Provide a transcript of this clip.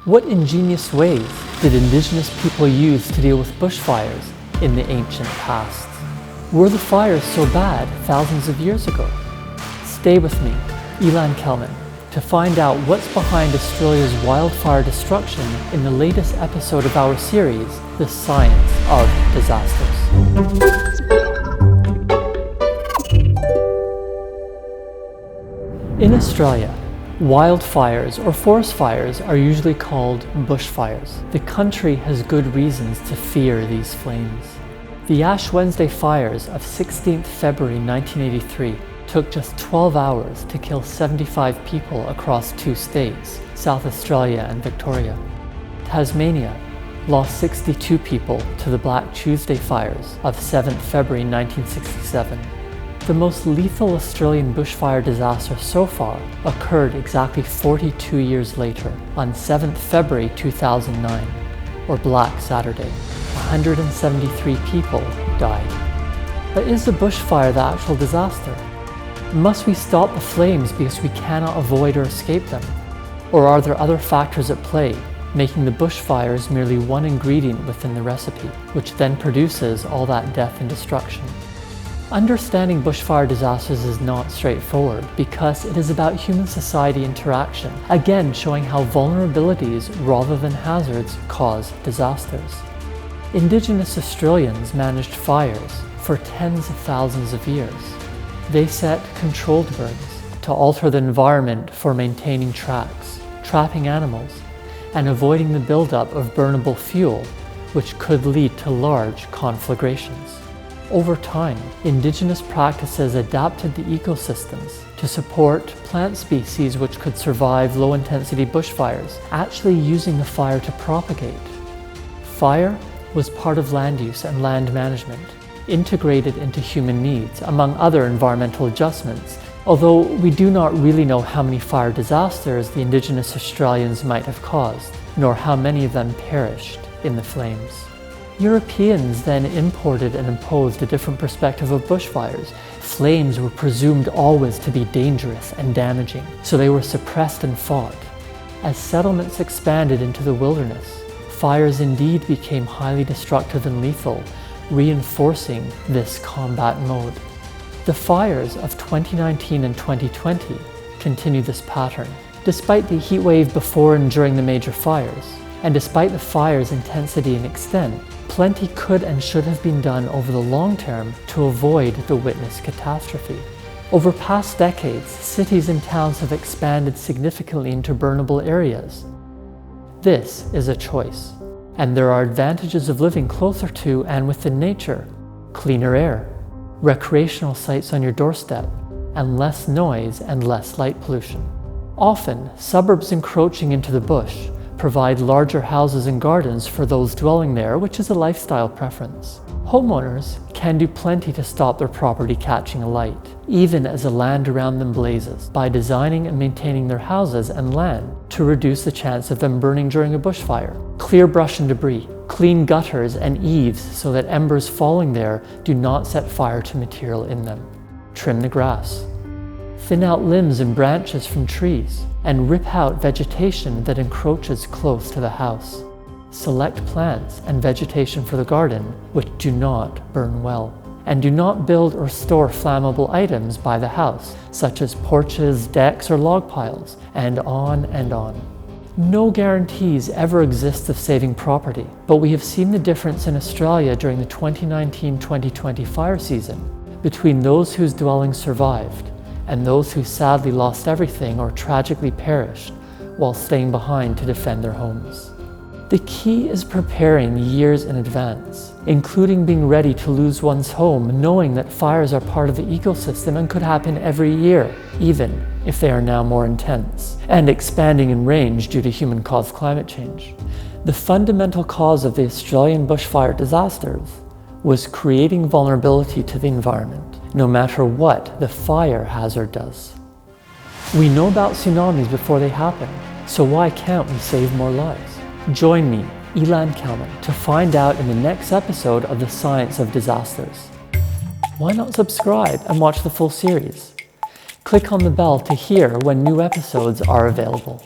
What ingenious ways did Indigenous people use to deal with bushfires in the ancient past? Were the fires so bad thousands of years ago? Stay with me, Ilan Kelman, to find out what's behind Australia's wildfire destruction in the latest episode of our series, The Science of Disasters. In Australia, wildfires or forest fires are usually called bushfires. The country has good reasons to fear these flames. The Ash Wednesday fires of 16th February 1983 took just 12 hours to kill 75 people across two states, South Australia and Victoria. Tasmania lost 62 people to the Black Tuesday fires of 7th February 1967. The most lethal Australian bushfire disaster so far occurred exactly 42 years later, on 7th February 2009, or Black Saturday. 173 people died. But is the bushfire the actual disaster? Must we stop the flames because we cannot avoid or escape them? Or are there other factors at play, making the bushfires merely one ingredient within the recipe, which then produces all that death and destruction? Understanding bushfire disasters is not straightforward because it is about human society interaction, again showing how vulnerabilities rather than hazards cause disasters. Indigenous Australians managed fires for tens of thousands of years. They set controlled burns to alter the environment for maintaining tracks, trapping animals, and avoiding the buildup of burnable fuel, which could lead to large conflagrations. Over time, Indigenous practices adapted the ecosystems to support plant species which could survive low-intensity bushfires, actually using the fire to propagate. Fire was part of land use and land management, integrated into human needs, among other environmental adjustments, although we do not really know how many fire disasters the Indigenous Australians might have caused, nor how many of them perished in the flames. Europeans then imported and imposed a different perspective of bushfires. Flames were presumed always to be dangerous and damaging, so they were suppressed and fought. As settlements expanded into the wilderness, fires indeed became highly destructive and lethal, reinforcing this combat mode. The fires of 2019 and 2020 continue this pattern. Despite the heat wave before and during the major fires, and despite the fire's intensity and extent, plenty could and should have been done over the long term to avoid the witnessed catastrophe. Over past decades, cities and towns have expanded significantly into burnable areas. This is a choice, and there are advantages of living closer to and within nature: cleaner air, recreational sites on your doorstep, and less noise and less light pollution. Often, suburbs encroaching into the bush provide larger houses and gardens for those dwelling there, which is a lifestyle preference. Homeowners can do plenty to stop their property catching alight, even as the land around them blazes, by designing and maintaining their houses and land to reduce the chance of them burning during a bushfire. Clear brush and debris, clean gutters and eaves so that embers falling there do not set fire to material in them. Trim the grass. Thin out limbs and branches from trees, and rip out vegetation that encroaches close to the house. Select plants and vegetation for the garden which do not burn well. And do not build or store flammable items by the house, such as porches, decks, or log piles, and on and on. No guarantees ever exist of saving property, but we have seen the difference in Australia during the 2019-2020 fire season between those whose dwellings survived and those who sadly lost everything or tragically perished while staying behind to defend their homes. The key is preparing years in advance, including being ready to lose one's home, knowing that fires are part of the ecosystem and could happen every year, even if they are now more intense, and expanding in range due to human-caused climate change. The fundamental cause of the Australian bushfire disasters was creating vulnerability to the environment, no matter what the fire hazard does. We know about tsunamis before they happen, so why can't we save more lives? Join me, Ilan Kelman, to find out in the next episode of The Science of Disasters. Why not subscribe and watch the full series? Click on the bell to hear when new episodes are available.